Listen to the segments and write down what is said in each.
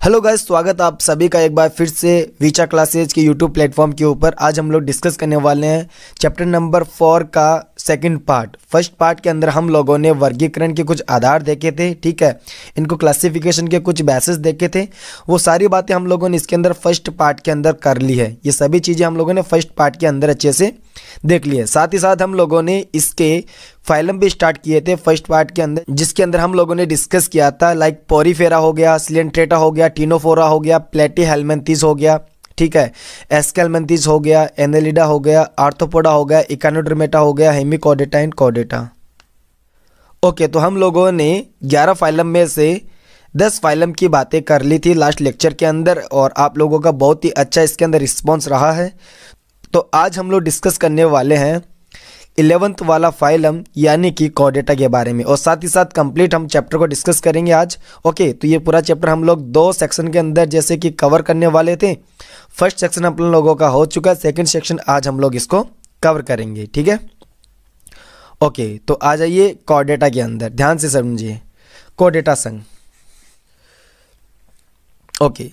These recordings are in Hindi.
हेलो गाइस, स्वागत आप सभी का एक बार फिर से वीचा क्लासेज के यूट्यूब प्लेटफॉर्म के ऊपर। आज हम लोग डिस्कस करने वाले हैं चैप्टर नंबर 4 का सेकंड पार्ट। फर्स्ट पार्ट के अंदर हम लोगों ने वर्गीकरण के कुछ आधार देखे थे, ठीक है, इनको क्लासिफिकेशन के कुछ बेसिस देखे थे। वो सारी बातें हम लोगों ने इसके अंदर फर्स्ट पार्ट के अंदर कर ली है। ये सभी चीज़ें हम लोगों ने फर्स्ट पार्ट के अंदर अच्छे से देख ली है। साथ ही साथ हम लोगों ने इसके फाइलम भी स्टार्ट किए थे फर्स्ट पार्ट के अंदर, जिसके अंदर हम लोगों ने डिस्कस किया था लाइक पोरीफेरा हो गया, सिलेंट्रेटा हो गया, टीनोफोरा हो गया, प्लेटीहेल्मिन्थीस हो गया, ठीक है, एस्केल्मिन्थीस हो गया, एनेलिडा हो गया, आर्थ्रोपोडा हो गया, इकानोडर्मेटा हो गया, हेमिकॉर्डेटा एंड कॉर्डेटा। ओके, तो हम लोगों ने 11 फाइलम में से 10 फाइलम की बातें कर ली थी लास्ट लेक्चर के अंदर, और आप लोगों का बहुत ही अच्छा इसके अंदर रिस्पॉन्स रहा है। तो आज हम लोग डिस्कस करने वाले हैं 11th वाला फाइलम यानी कि कॉर्डेटा के बारे में, और साथ ही साथ कंप्लीट हम चैप्टर को डिस्कस करेंगे आज। ओके, तो ये पूरा चैप्टर हम लोग 2 सेक्शन के अंदर जैसे कि कवर करने वाले थे। फर्स्ट सेक्शन हम लोगों का हो चुका है, सेकंड सेक्शन आज हम लोग इसको कवर करेंगे, ठीक है। ओके, तो आ जाइए कॉर्डेटा के अंदर, ध्यान से समझिए। कॉर्डेटा संघ, ओके,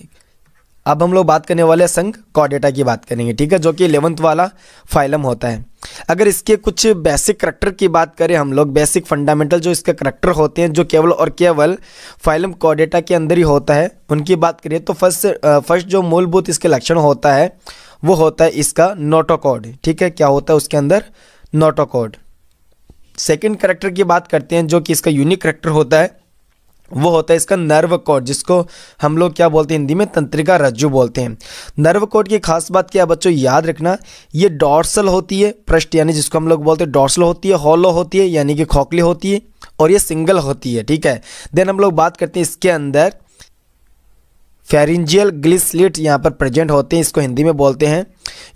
अब हम लोग बात करने वाले संघ कॉर्डेटा की बात करेंगे, ठीक है, जो कि 11th वाला फाइलम होता है। अगर इसके कुछ बेसिक करैक्टर की बात करें हम लोग, बेसिक फंडामेंटल जो इसके करैक्टर होते हैं जो केवल और केवल फाइलम कॉर्डेटा के अंदर ही होता है, उनकी बात करें तो फर्स्ट जो मूलभूत इसके लक्षण होता है वो होता है इसका नोटोकॉर्ड, ठीक है। क्या होता है उसके अंदर? नोटोकॉर्ड। सेकेंड करैक्टर की बात करते हैं जो कि इसका यूनिक करैक्टर होता है, वो होता है इसका नर्व कॉर्ड, जिसको हम लोग क्या बोलते हैं हिंदी में? तंत्रिका रज्जु बोलते हैं। नर्व कॉर्ड की खास बात क्या है बच्चों, याद रखना, ये डॉर्सल होती है, पृष्ठ यानी जिसको हम लोग बोलते हैं डॉर्सल होती है, हॉलो होती है यानी कि खोखली होती है, और ये सिंगल होती है, ठीक है। देन हम लोग बात करते हैं इसके अंदर फेरिंजियल ग्लिसलेट यहाँ पर प्रेजेंट होते हैं, इसको हिंदी में बोलते हैं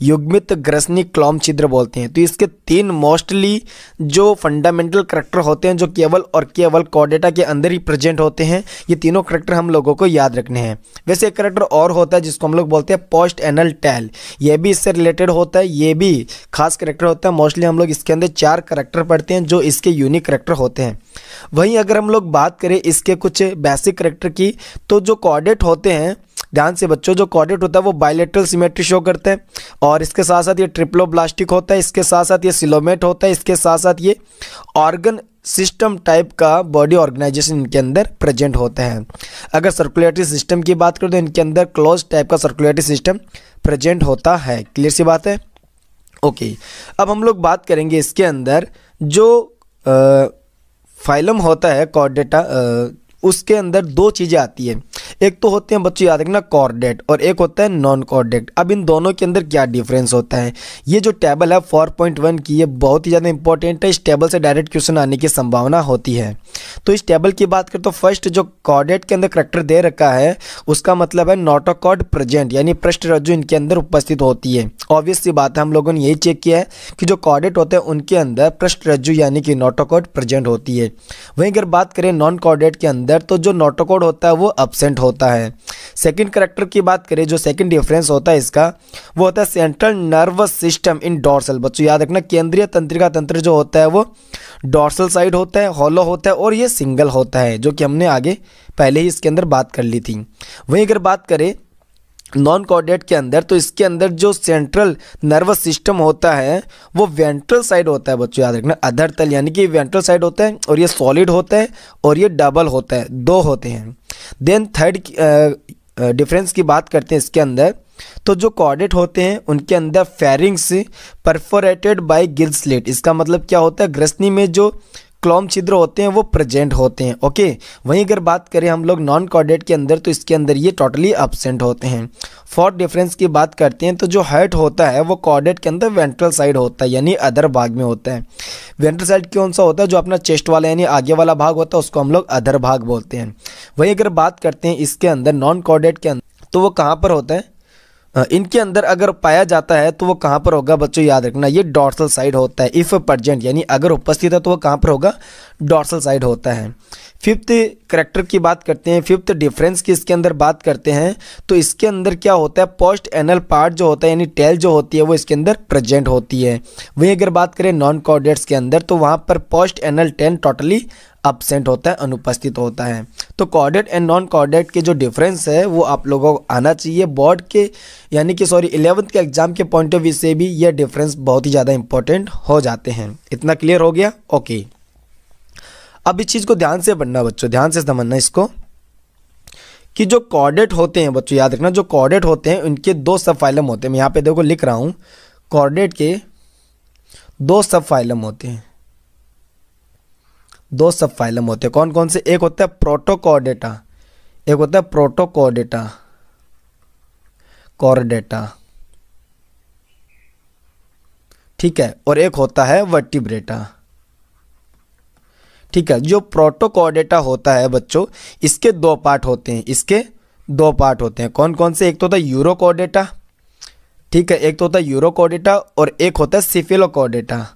युग्मित ग्रसनी क्लॉम छिद्र बोलते हैं। तो इसके 3 मोस्टली जो फंडामेंटल करैक्टर होते हैं जो केवल और केवल कॉर्डेटा के अंदर ही प्रेजेंट होते हैं, ये तीनों करैक्टर हम लोगों को याद रखने हैं। वैसे एक करैक्टर और होता है जिसको हम लोग बोलते हैं पोस्ट एनल टैल, ये भी इससे रिलेटेड होता है, ये भी खास करैक्टर होता है। मोस्टली हम लोग इसके अंदर 4 करैक्टर पढ़ते हैं जो इसके यूनिक करैक्टर होते हैं। वहीं अगर हम लोग बात करें इसके कुछ बेसिक करैक्टर की, तो जो कॉर्डेट होते हैं, ध्यान से बच्चों, जो कॉर्डेट होता है वो बायलेटरल सिमेट्री शो करता है, और इसके साथ साथ ये ट्रिप्लोब्लास्टिक होता है, इसके साथ साथ ये सिलोमेट होता है, इसके साथ साथ ये ऑर्गन सिस्टम टाइप का बॉडी ऑर्गेनाइजेशन इनके अंदर प्रेजेंट होता है। अगर सर्कुलेटरी सिस्टम की बात करें तो इनके अंदर क्लोज टाइप का सर्कुलेटरी सिस्टम प्रेजेंट होता है। क्लियर सी बात है? ओके, अब हम लोग बात करेंगे इसके अंदर जो फाइलम होता है कॉर्डेटा, उसके अंदर 2 चीज़ें आती है। एक तो होते हैं बच्चों याद रखना कॉर्डेट, और एक होता है नॉन कॉर्डेट। अब इन दोनों के अंदर क्या डिफरेंस होता है? ये जो टेबल है 4.1 की, ये बहुत ही ज़्यादा इंपॉर्टेंट है। इस टेबल से डायरेक्ट क्वेश्चन आने की संभावना होती है। तो इस टेबल की बात करें तो फर्स्ट जो कॉर्डेट के अंदर करैक्टर दे रखा है उसका मतलब है नोटोकॉर्ड प्रेजेंट, यानी पृष्ठ रज्जु इनके अंदर उपस्थित होती है। ऑब्वियस सी बात है, हम लोगों ने यही चेक किया है कि जो कॉर्डेट होते हैं उनके अंदर पृष्ठ रज्जु यानी कि नोटोकॉर्ड प्रेजेंट होती है। वहीं अगर बात करें नॉन कॉर्डेट के अंदर, तो जो नोटोकॉर्ड होता है वो अब्सेंट होता है। सेकंड करैक्टर की बात करें, जो सेकंड डिफरेंस होता है इसका, वो होता है central nervous system in dorsal. बच्चों याद रखना, केंद्रीय तंत्रिका तंत्र जो होता है वो डॉर्सल साइड होता है, हॉलो होता है, और ये सिंगल होता है, जो कि हमने आगे पहले ही इसके अंदर बात कर ली थी। वहीं अगर बात करें नॉन कॉर्डेट के अंदर, तो इसके अंदर जो सेंट्रल नर्वस सिस्टम होता है वो वेंट्रल साइड होता है। बच्चों याद रखना, अधर तल यानी कि वेंट्रल साइड होता है, और ये सॉलिड होता है, और ये डबल होता है, 2 होते हैं। देन थर्ड डिफरेंस की बात करते हैं इसके अंदर, तो जो कॉर्डेट होते हैं उनके अंदर pharynx perforated bye Gill slit. इसका मतलब क्या होता है? ग्रसनी में जो क्लॉम छिद्र होते हैं वो प्रेजेंट होते हैं। ओके, वहीं अगर बात करें हम लोग नॉन कॉर्डेट के अंदर, तो इसके अंदर ये टोटली अब्सेंट होते हैं। फोर्थ डिफरेंस की बात करते हैं, तो जो हेड होता है वो कॉर्डेट के अंदर वेंट्रल साइड होता है, यानी अधर भाग में होता है। वेंट्रल साइड कौन सा होता है? जो अपना चेस्ट वाला यानी आगे वाला भाग होता है उसको हम लोग अधर भाग बोलते हैं। वहीं अगर बात करते हैं इसके अंदर नॉन कॉर्डेट के अंदर, तो वो कहाँ पर होता है? इनके अंदर अगर पाया जाता है तो वो कहाँ पर होगा बच्चों? याद रखना, ये डॉर्सल साइड होता है। इफ़ प्रेजेंट यानी अगर उपस्थित है तो वो कहाँ पर होगा? डॉर्सल साइड होता है। फिफ्थ करैक्टर की बात करते हैं, फिफ्थ डिफरेंस की इसके अंदर बात करते हैं, तो इसके अंदर क्या होता है? पोस्ट एनल पार्ट जो होता है यानी टेल जो होती है वो इसके अंदर प्रेजेंट होती है। वहीं अगर बात करें नॉन कॉर्डेट्स के अंदर, तो वहाँ पर post anal tail totally absent होता है, अनुपस्थित होता है। तो कॉर्डेट एंड नॉन कॉर्डेट के जो डिफरेंस है वो आप लोगों को आना चाहिए। बोर्ड के यानी कि 11th के एग्जाम के पॉइंट ऑफ व्यू से भी यह डिफरेंस बहुत ही ज़्यादा इंपॉर्टेंट हो जाते हैं। इतना क्लियर हो गया? ओके, अब इस चीज़ को ध्यान से पढ़ना बच्चों, ध्यान से समझना इसको कि जो कॉर्डेट होते हैं बच्चों, याद रखना जो कॉर्डेट होते हैं उनके 2 सब फाइलम होते हैं। मैं यहाँ पे देखो लिख रहा हूँ, कॉर्डेट के 2 सब फाइलम होते हैं, 2 सब फाइलम होते हैं। कौन कौन से? एक होता है प्रोटोकॉर्डेटा, एक होता है प्रोटोकॉर्डेटा, कॉर्डेटा, ठीक है, और एक होता है वर्टिब्रेटा, ठीक है। जो प्रोटोकॉर्डेटा होता है बच्चों, इसके 2 पार्ट होते हैं, इसके 2 पार्ट होते हैं। कौन कौन से? एक तो होता है यूरोकॉर्डेटा, ठीक है, एक तो होता है यूरोकॉर्डेटा और एक होता है सिफिलोकॉर्डेटा।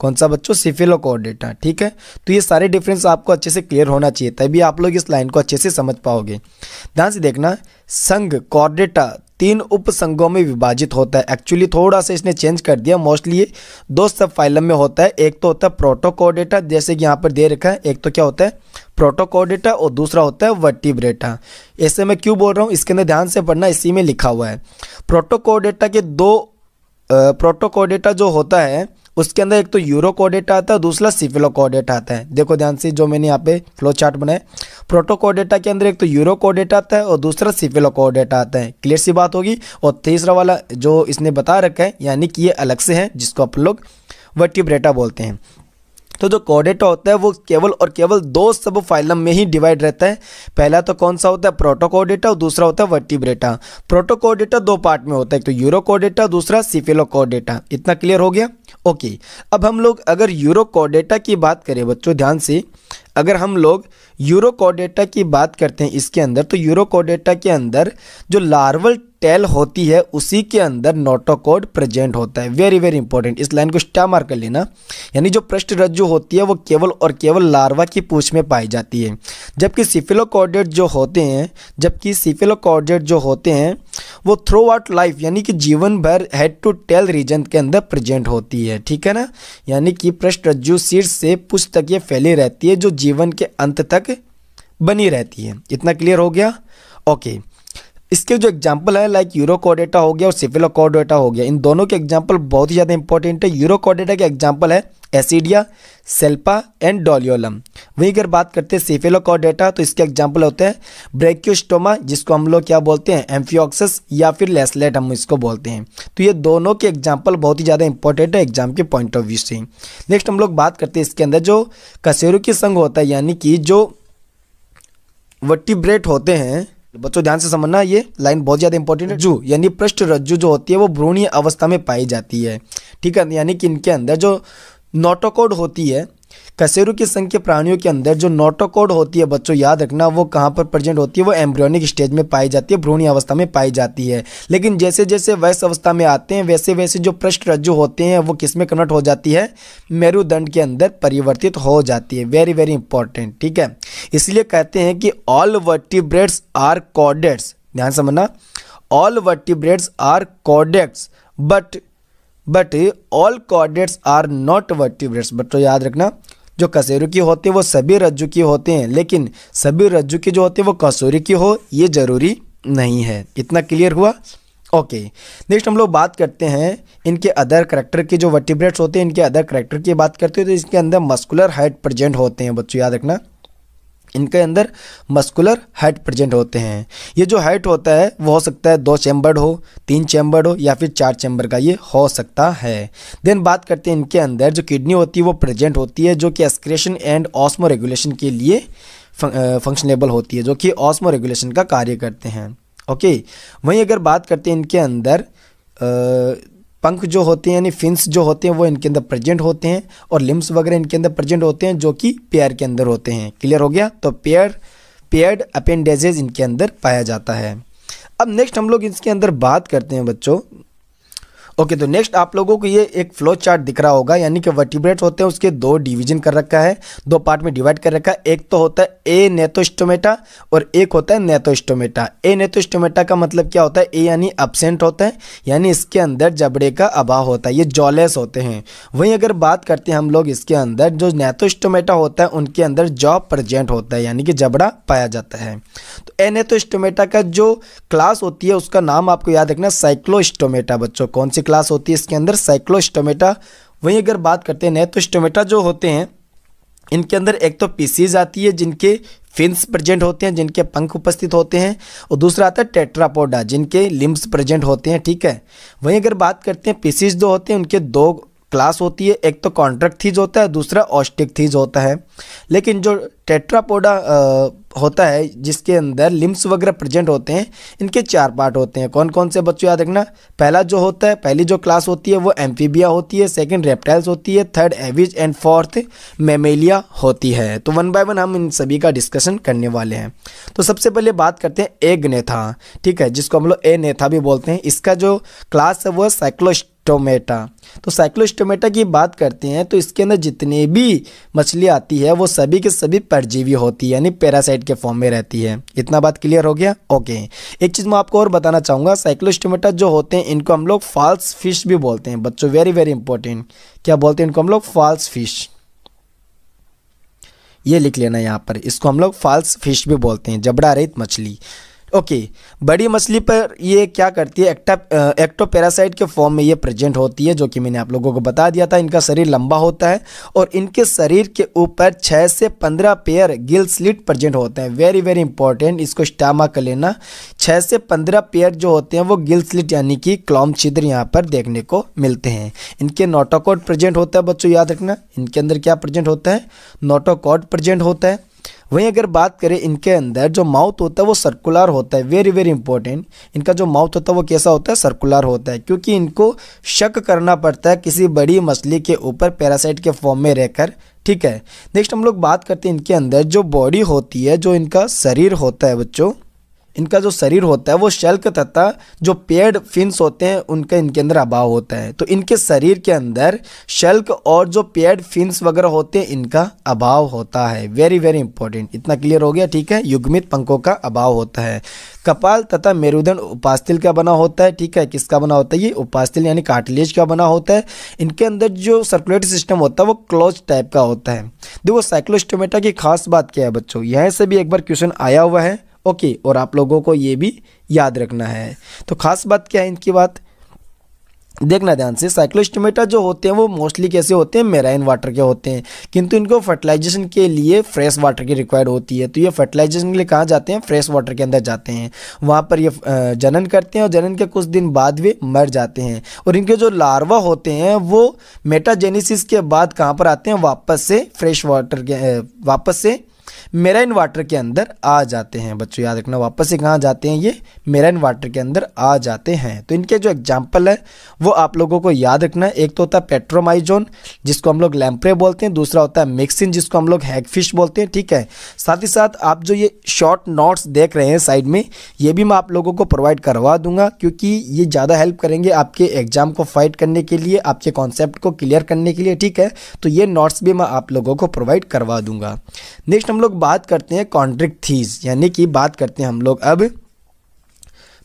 कौन सा बच्चों? सिफिलोकॉर्डेटा, ठीक है। तो ये सारे डिफरेंस आपको अच्छे से क्लियर होना चाहिए, तभी आप लोग इस लाइन को अच्छे से समझ पाओगे। ध्यान से देखना, संघ कॉर्डेटा 3 उपसंघों में विभाजित होता है। एक्चुअली थोड़ा सा इसने चेंज कर दिया, मोस्टली ये 2 सब फाइलम में होता है। एक तो होता है प्रोटोकॉर्डेटा, जैसे कि यहाँ पर दे रखा है, एक तो क्या होता है प्रोटोकॉर्डेटा और दूसरा होता है वर्टिब्रेटा। ऐसे मैं क्यों बोल रहा हूँ, इसके अंदर ध्यान से पढ़ना, इसी में लिखा हुआ है। प्रोटोकॉर्डेटा के 2 प्रोटोकॉर्डेटा जो होता है उसके अंदर एक तो यूरोकॉर्डेटा आता है, दूसरा सिफिलोकॉर्डेटा आता है। देखो ध्यान से, जो मैंने यहाँ पे फ्लो चार्ट बनाया, प्रोटोकॉर्डेटा के अंदर एक तो यूरोकॉर्डेटा आता है और दूसरा सिफिलोकॉर्डेटा आता है। क्लियर सी बात होगी। और तीसरा वाला जो इसने बता रखा है, यानी कि ये अलग से है, जिसको आप लोग वर्टिब्रेटा बोलते हैं। तो जो कॉर्डेटा होता है वो केवल और केवल 2 सब फाइलम में ही डिवाइड रहता है। पहला तो कौन सा होता है? प्रोटोकॉर्डेटा, और दूसरा होता है वर्टिब्रेटा। प्रोटोकॉर्डेटा 2 पार्ट में होता है, एक तो यूरोकॉर्डेटा, दूसरा सिफिलोकॉर्डेटा। इतना क्लियर हो गया? ओके, अब हम लोग अगर यूरोकॉर्डेटा की बात करें बच्चों, ध्यान से, अगर हम लोग यूरोकॉर्डेटा की बात करते हैं इसके अंदर, तो यूरोकॉर्डेटा के अंदर जो लार्वल टेल होती है उसी के अंदर नोटोकॉर्ड प्रेजेंट होता है। वेरी वेरी इंपॉर्टेंट, इस लाइन को स्टार मार्क कर लेना। यानी जो पृष्ठ रज्जु होती है वो केवल और केवल लार्वा की पूंछ में पाई जाती है, जबकि सिफिलोकॉर्डेट जो होते हैं वो थ्रू आउट लाइफ यानी कि जीवन भर हेड टू टेल रीजन के अंदर प्रेजेंट होती है, ठीक है ना। यानी कि पृष्ठ रज्जु शीर्ष से पूंछ तक ये फैली रहती है, जो जीवन के अंत तक बनी रहती है। इतना क्लियर हो गया? ओके, इसके जो एग्जाम्पल है लाइक यूरोकॉर्डेटा हो गया और सिफिलोकॉर्डेटा हो गया, इन दोनों के एग्जाम्पल बहुत ही ज़्यादा इंपॉर्टेंट है। यूरोकॉर्डेटा के एग्जाम्पल है एसिडिया, सेल्पा एंड डोलियोलम। वहीं अगर बात करते हैं सिफिलोकॉर्डेटा, तो इसके एग्जाम्पल होते हैं ब्रैकियोस्टोमा, जिसको हम लोग क्या बोलते हैं? एम्फियोक्सस, या फिर लेसलेट हम इसको बोलते हैं। तो ये दोनों के एग्जाम्पल बहुत ही ज़्यादा इंपॉर्टेंट है एग्जाम के पॉइंट ऑफ व्यू से। नेक्स्ट हम लोग बात करते हैं इसके अंदर जो कशेरुकी संघ होता है, यानी कि जो वर्टिब्रेट होते हैं बच्चों, ध्यान से समझना, ये लाइन बहुत ज़्यादा इंपॉर्टेंट है। रज्जु यानी पृष्ठ रज्जु जो होती है वो भ्रूणीय अवस्था में पाई जाती है, ठीक है। यानी कि इनके अंदर जो नोटोकॉर्ड होती है, कशेरुकी संघ के प्राणियों के अंदर जो नोटोकॉर्ड होती है बच्चों, याद रखना वो कहाँ पर प्रेजेंट होती है? वो एम्ब्रियोनिक स्टेज में पाई जाती है, भ्रूणीय अवस्था में पाई जाती है। लेकिन जैसे जैसे वयस्क अवस्था में आते हैं वैसे वैसे जो पृष्ठ रज्जु होते हैं वो किस में कन्वर्ट हो जाती है? मेरुदंड के अंदर परिवर्तित हो जाती है। वेरी वेरी इंपॉर्टेंट, ठीक है। इसलिए कहते हैं कि ऑल वर्टिब्रेट्स आर कॉर्डेट्स। ध्यान समझना, all vertebrates are chordates but all chordates are not vertebrates. बच्चों याद रखना, जो कशेरुकी होते हैं वो सभी रज्जु की होते हैं, लेकिन सभी रज्जु की जो होते हैं वो कशेरुकी हो ये जरूरी नहीं है। इतना क्लियर हुआ? ओके, नेक्स्ट हम लोग बात करते हैं इनके अदर करैक्टर के, जो वर्टिब्रेट्स होते हैं इनके अदर करैक्टर की बात करते हैं, तो इसके अंदर मस्कुलर हेड प्रेजेंट होते हैं बच्चों, याद रखना इनके अंदर मस्कुलर हेड प्रेजेंट होते हैं। ये जो हेड होता है वो हो सकता है 2 चैम्बर्ड हो, 3 चैम्बर्ड हो, या फिर 4 चैम्बर का ये हो सकता है। देन बात करते हैं इनके अंदर जो किडनी होती है वो प्रेजेंट होती है, जो कि एक्सक्रीशन एंड ऑस्मो रेगुलेशन के लिए फंक्शनेबल होती है, जो कि ऑस्मो रेगुलेशन का कार्य करते हैं। ओके, वहीं अगर बात करते हैं इनके अंदर पंख जो होते हैं यानी फिन्स जो होते हैं वो इनके अंदर प्रेजेंट होते हैं, और लिम्स वगैरह इनके अंदर प्रेजेंट होते हैं, जो कि पेयर के अंदर होते हैं। क्लियर हो गया? तो पेयर्ड अपेंडेजेज इनके अंदर पाया जाता है। अब नेक्स्ट हम लोग इसके अंदर बात करते हैं बच्चों, ओके, तो नेक्स्ट आप लोगों को ये एक फ्लो चार्ट दिख रहा होगा, यानी कि वर्टिब्रेट्स होते हैं उसके दो डिवीजन कर रखा है, दो पार्ट में डिवाइड कर रखा है। एक तो होता है ए नेथोस्टोमेटा और एक होता है नेथोस्टोमेटा। ए नेथोस्टोमेटा का मतलब क्या होता है? ए यानी अब्सेंट होता है, यानी इसके अंदर जबड़े का अभाव होता है, ये जॉलेस होते हैं। वहीं अगर बात करते हैं हम लोग इसके अंदर जो नेथोस्टोमेटा होता है उनके अंदर जॉ प्रेजेंट होता है, यानी कि जबड़ा पाया जाता है। तो ए नेथोस्टोमेटा का जो क्लास होती है उसका नाम आपको याद रखना, साइक्लोस्टोमेटा। बच्चों कौन सी क्लास होती है इसके अंदर? साइक्लोस्टोमेटा। वहीं अगर बात करते हैं नेथोस्टोमेटा जो होते हैं इनके अंदर एक तो पीसीज आती है जिनके फिन्स प्रेजेंट होते हैं, जिनके पंख उपस्थित होते हैं, और दूसरा आता है टेट्रापोडा जिनके लिम्स प्रेजेंट होते हैं, ठीक है। वहीं अगर बात करते हैं पीसीज जो होते हैं उनके दो क्लास होती है, एक तो कॉन्ट्रैक्ट होता है, दूसरा ऑस्टिक होता है। लेकिन जो टेट्रापोडा होता है जिसके अंदर लिम्स वगैरह प्रेजेंट होते हैं, इनके चार पार्ट होते हैं। कौन कौन से बच्चों याद रखना? पहला जो होता है, पहली जो क्लास होती है वो एम्फीबिया होती है, सेकंड रेप्टाइल्स होती है, third aves and fourth Mammalia होती है। तो वन बाय वन हम इन सभी का डिस्कशन करने वाले हैं। तो सबसे पहले बात करते हैं एगनेथा, ठीक है, जिसको हम लोग एनेथा भी बोलते हैं। इसका जो क्लास है वो है साइक्लोस्टोमेटा। तो साइक्लोस्टोमेटा की बात करते हैं तो इसके अंदर जितने भी मछली आती है वो सभी के सभी परजीवी होती है, यानी पैरासाइट के फॉर्म में रहती है। इतना बात क्लियर हो गया? ओके, एक चीज़ मैं आपको और बताना चाहूँगा, साइक्लोस्टोमेटा जो होते हैं इनको हम लोग फॉल्स फिश भी बोलते हैं बच्चों, वेरी वेरी इंपॉर्टेंट। क्या बोलते हैं इनको हम लोग? False fish. ये लिख लेना यहाँ पर, इसको हम लोग फॉल्स फिश भी बोलते हैं, जबड़ा रहित मछली। ओके, बड़ी मछली पर ये क्या करती है? एक्टोपैरासाइट के फॉर्म में ये प्रेजेंट होती है, जो कि मैंने आप लोगों को बता दिया था। इनका शरीर लंबा होता है और इनके शरीर के ऊपर 6 से 15 पेयर गिल स्लिट प्रेजेंट होते हैं। वेरी वेरी इंपॉर्टेंट, इसको स्टामा कर लेना। 6 से 15 पेयर जो होते हैं वो गिल स्लिट यानी कि क्लॉम छिद्र यहाँ पर देखने को मिलते हैं। इनके नोटोकॉड प्रेजेंट होता है बच्चों, याद रखना। इनके अंदर क्या प्रेजेंट होता है? नोटोकॉड प्रेजेंट होता है। वहीं अगर बात करें इनके अंदर जो माउथ होता है वो सर्कुलर होता है, वेरी वेरी इंपॉर्टेंट। इनका जो माउथ होता है वो कैसा होता है? सर्कुलर होता है, क्योंकि इनको शक करना पड़ता है किसी बड़ी मछली के ऊपर पैरासाइट के फॉर्म में रहकर, ठीक है। नेक्स्ट हम लोग बात करते हैं इनके अंदर जो बॉडी होती है, जो इनका शरीर होता है बच्चों, इनका जो शरीर होता है वो शल्क तथा जो पेड फिन्स होते हैं उनका इनके अंदर अभाव होता है। तो इनके शरीर के अंदर शल्क और जो पेड फिन्स वगैरह होते हैं इनका अभाव होता है, वेरी वेरी इंपॉर्टेंट। इतना क्लियर हो गया, ठीक है। युग्मित पंखों का अभाव होता है। कपाल तथा मेरुदंड उपास्थल का बना होता है, ठीक है। किसका बना होता है? ये उपास्थल यानी कार्टिलेज का बना होता है। इनके अंदर जो सर्कुलेटरी सिस्टम होता है वो क्लोज टाइप का होता है। देखो साइक्लोस्टोमेटा की खास बात क्या है बच्चों, यहाँ से भी एक बार क्वेश्चन आया हुआ है, ओके, और आप लोगों को ये भी याद रखना है। तो खास बात क्या है इनकी बात देखना ध्यान से। साइक्लोस्टोमेटा जो होते हैं वो मोस्टली कैसे होते हैं? मेराइन वाटर के होते हैं, किंतु इनको फर्टिलाइजेशन के लिए फ्रेश वाटर की रिक्वायर्ड होती है। तो ये फर्टिलाइजेशन के लिए कहाँ जाते हैं? फ्रेश वाटर के अंदर जाते हैं, वहाँ पर ये जनन करते हैं और जनन के कुछ दिन बाद वे मर जाते हैं। और इनके जो लार्वा होते हैं वो मेटाजेनेसिस के बाद कहाँ पर आते हैं? वापस से फ्रेश वाटर के वापस से मेराइन वाटर के अंदर आ जाते हैं बच्चों, याद रखना। वापस से कहाँ जाते हैं? ये मेराइन वाटर के अंदर आ जाते हैं। तो इनके जो एग्जाम्पल है वो आप लोगों को याद रखना है। एक तो होता है पेट्रोमाइजोन जिसको हम लोग लैम्प्रे बोलते हैं, दूसरा होता है मिक्सिन जिसको हम लोग हैगफिश बोलते हैं, ठीक है। साथ ही साथ आप जो ये शॉर्ट नोट्स देख रहे हैं साइड में, ये भी मैं आप लोगों को प्रोवाइड करवा दूंगा, क्योंकि ये ज़्यादा हेल्प करेंगे आपके एग्जाम को फाइट करने के लिए, आपके कॉन्सेप्ट को क्लियर करने के लिए, ठीक है। तो ये नोट्स भी मैं आप लोगों को प्रोवाइड करवा दूंगा। नेक्स्ट हम लोग बात करते हैं कॉन्ड्रिक्थीज, यानी कि बात करते हैं हम लोग अब,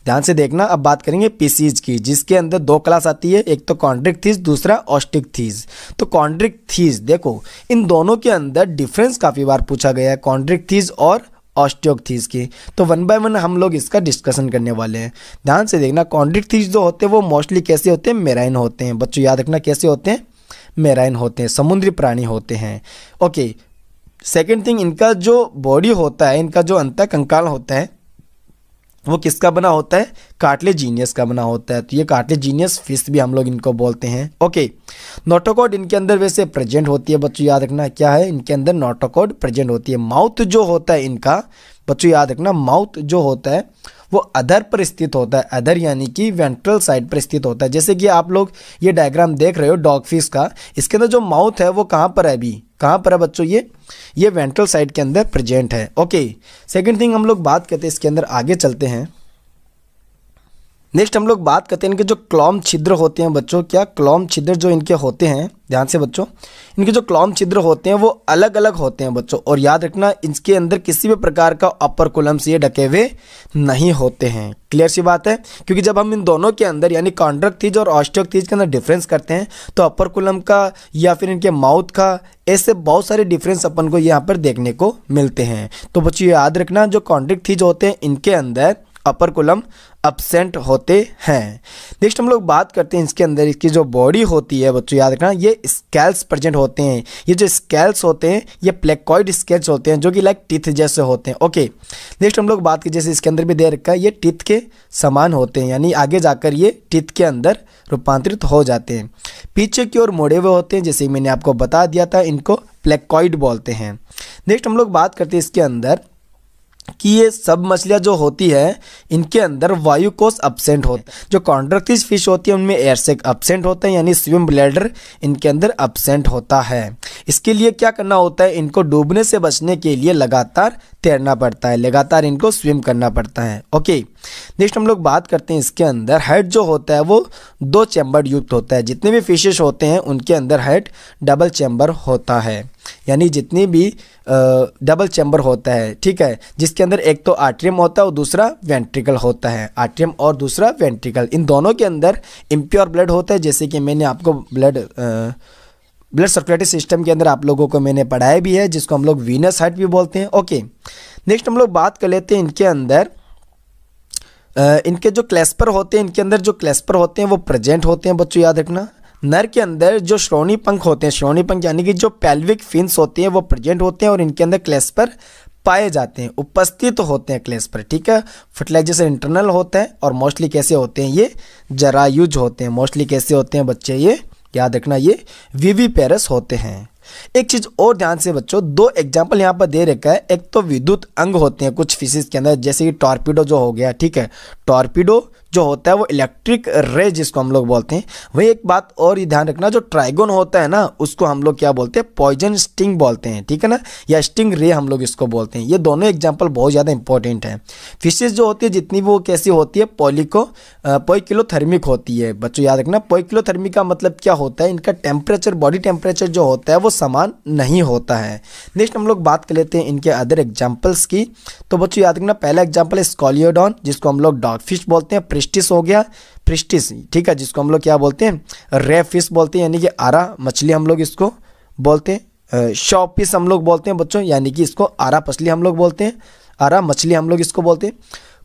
ध्यान से देखना, अब बात करेंगे पीसीज की, जिसके अंदर दो क्लास आती है, एक तो कॉन्ड्रिक्थीज, दूसरा ऑस्टिकथीज। तो कॉन्ड्रिक्थीज देखो, इन दोनों के अंदर डिफरेंस काफी बार पूछा गया है, कॉन्ड्रिक्थीज और ऑस्टियोक्थीज की। तो वन बाय वन हम लोग इसका डिस्कशन करने वाले हैं। ध्यान से देखना, कॉन्ड्रिक्थीज जो होते हैं वो मोस्टली कैसे होते हैं? मेराइन होते हैं बच्चों, याद रखना कैसे होते हैं? मेराइन होते हैं, समुद्री प्राणी होते हैं। ओके, सेकेंड थिंग, इनका जो बॉडी होता है, इनका जो अंतः कंकाल होता है वो किसका बना होता है? कार्टिलेजिनियस का बना होता है। तो ये कार्टिलेजिनियस फिश भी हम लोग इनको बोलते हैं। ओके, नोटोकॉड इनके अंदर वैसे प्रेजेंट होती है बच्चों, याद रखना क्या है? इनके अंदर नोटोकॉड प्रेजेंट होती है। माउथ जो होता है इनका बच्चों, याद रखना, माउथ जो होता है वो अधर पर स्थित होता है। अधर यानी कि वेंट्रल साइड पर स्थित होता है। जैसे कि आप लोग ये डायग्राम देख रहे हो डॉग फिश का, इसके अंदर जो माउथ है वो कहाँ पर है? अभी कहाँ पर है बच्चों? ये वेंट्रल साइड के अंदर प्रेजेंट है। ओके, सेकंड थिंग हम लोग बात करते हैं इसके अंदर, आगे चलते हैं। नेक्स्ट हम लोग बात करते हैं इनके जो क्लोम छिद्र होते हैं बच्चों, क्या क्लोम छिद्र जो इनके होते हैं, ध्यान से बच्चों, इनके जो क्लोम छिद्र होते हैं वो अलग अलग होते हैं बच्चों। और याद रखना इसके अंदर किसी भी प्रकार का अपर कुलम से ये ढके हुए नहीं होते हैं। क्लियर सी बात है, क्योंकि जब हम इन दोनों के अंदर यानी कॉन्ड्रक्टिज और ऑस्टियोक्टिज के अंदर डिफरेंस करते हैं तो अपर कुलम का या फिर इनके माउथ का, ऐसे बहुत सारे डिफरेंस अपन को यहाँ पर देखने को मिलते हैं। तो बच्चों याद रखना जो कॉन्ड्रक्टिज होते हैं इनके अंदर अपर कुलम अब्सेंट होते हैं। नेक्स्ट हम लोग बात करते हैं इसके अंदर इसकी जो बॉडी होती है बच्चों, याद रखना ये स्केल्स प्रेजेंट होते हैं। ये जो स्केल्स होते हैं ये प्लेकॉइड स्केल्स होते हैं जो कि लाइक टीथ जैसे होते हैं। ओके, नेक्स्ट हम लोग बात की जैसे इसके अंदर भी दे रखा है ये टीथ के समान होते हैं, यानी आगे जाकर ये टीथ के अंदर रूपांतरित हो जाते हैं। पीछे की ओर मोड़े हुए होते हैं, जैसे मैंने आपको बता दिया था, इनको प्लेकॉइड बोलते हैं। नेक्स्ट हम लोग बात करते हैं इसके अंदर कि ये सब मछलियाँ जो होती है इनके अंदर वायु कोश अब्सेंट होता है। जो कॉन्ट्रैक्टिस फिश होती है उनमें एयर सैक अब्सेंट होता है, यानी स्विम ब्लैडर इनके अंदर अब्सेंट होता है। इसके लिए क्या करना होता है, इनको डूबने से बचने के लिए लगातार तैरना पड़ता है, लगातार इनको स्विम करना पड़ता है। ओके, नेक्स्ट हम लोग बात करते हैं इसके अंदर हेड जो होता है वो 2 चैम्बर युक्त होता है। जितने भी फिशेस होते हैं उनके अंदर हेड डबल चैम्बर होता है, यानी जितनी भी डबल चैम्बर होता है, ठीक है, जिसके अंदर एक तो आर्ट्रियम होता है और दूसरा वेंट्रिकल होता है। आर्ट्रियम और दूसरा वेंट्रिकल, इन दोनों के अंदर इम्प्योर ब्लड होता है, जैसे कि मैंने आपको ब्लड सर्कुलेटरी सिस्टम के अंदर आप लोगों को मैंने पढ़ाया भी है, जिसको हम लोग वीनस हार्ट भी बोलते हैं। ओके, नेक्स्ट हम लोग बात कर लेते हैं इनके अंदर इनके जो क्लेस्पर होते हैं, इनके अंदर जो क्लेस्पर होते हैं वो प्रेजेंट होते हैं बच्चों, याद रखना। नर के अंदर जो श्रोणी पंख होते हैं, श्रोणी पंख यानी कि जो पेल्विक फिन्स होती हैं वो प्रेजेंट होते हैं और इनके अंदर क्लेस्पर पाए जाते हैं, उपस्थित होते हैं क्लेस्पर, ठीक है। फर्टिलाइजेशन इंटरनल होता है और मोस्टली कैसे होते हैं, ये जरायुज होते हैं। मोस्टली कैसे होते हैं बच्चे, ये याद रखना, ये विविपेरस होते हैं। एक चीज और ध्यान से बच्चों, 2 एग्जाम्पल यहाँ पर दे रखा है। एक तो विद्युत अंग होते हैं कुछ फिशेस के अंदर, जैसे कि टॉर्पीडो जो हो गया, ठीक है। टॉर्पीडो जो होता है वो इलेक्ट्रिक रे जिसको हम लोग बोलते हैं। वही एक बात और ही ध्यान रखना, जो ट्राइगोन होता है ना उसको हम लोग क्या बोलते हैं, पॉइजन स्टिंग बोलते हैं, ठीक है ना, या स्टिंग रे हम लोग इसको बोलते हैं। ये दोनों एग्जाम्पल बहुत ज़्यादा इंपॉर्टेंट है। फिशेस जो होती है जितनी भी वो कैसी होती है, पोइकिलोथर्मिक होती है बच्चों, याद रखना। पोइकिलोथर्मिक का मतलब क्या होता है, इनका टेम्परेचर, बॉडी टेम्परेचर जो होता है वो समान नहीं होता है। नेक्स्ट हम लोग बात कर लेते हैं इनके अदर एग्जाम्पल्स की। तो बच्चों याद रखना, पहला एग्जाम्पल है स्कॉलियोडॉन जिसको हम लोग डॉग फिश बोलते हैं। प्रिस्टिस हो गया, प्रिस्टिस, ठीक है, जिसको हम लोग क्या बोलते हैं, रे फिश बोलते हैं, यानी कि आरा मछली हम लोग इसको बोलते हैं। शॉप फिश हम लोग बोलते हैं बच्चों, यानी कि इसको आरा मछली हम लोग बोलते हैं, आरा मछली हम लोग इसको बोलते हैं।